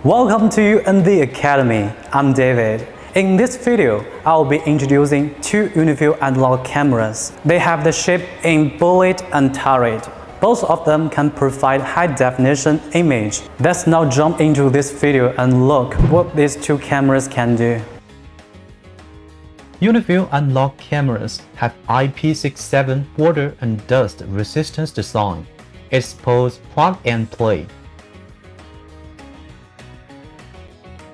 Welcome to Uniview Academy. I'm David. In this video, I'll be introducing two Uniview analog cameras. They have the shape in bullet and turret. Both of them can provide high-definition image. Let's now jump into this video and look what these two cameras can do. Uniview analog cameras have IP67 water and dust resistance design. It's both plug and play.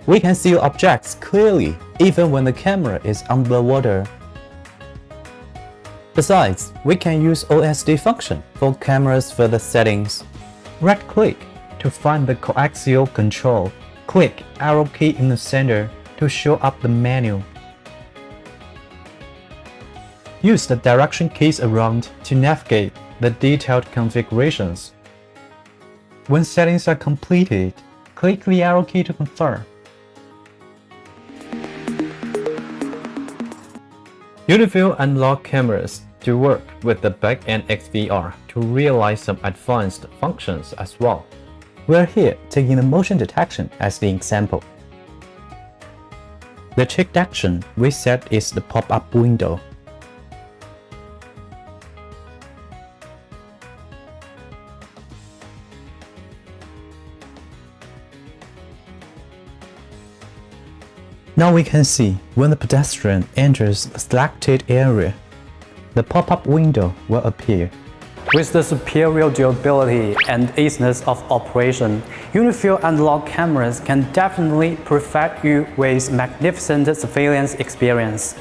We can see objects clearly even when the camera is underwater. Besides, we can use OSD function for camera's further settings. Right-click to find the coaxial control. Click arrow key in the center to show up the menu. Use the direction keys around to navigate the detailed configurations. When settings are completed, click the arrow key to confirm. Uniview analog cameras do work with the back-end XVR to realize some advanced functions as well. We're here taking the motion detection as the example. The check action we set is the pop-up window. Now we can see when the pedestrian enters the selected area, the pop-up window will appear. With the superior durability and easiness of operation, Uniview analog cameras can definitely provide you with magnificent surveillance experience.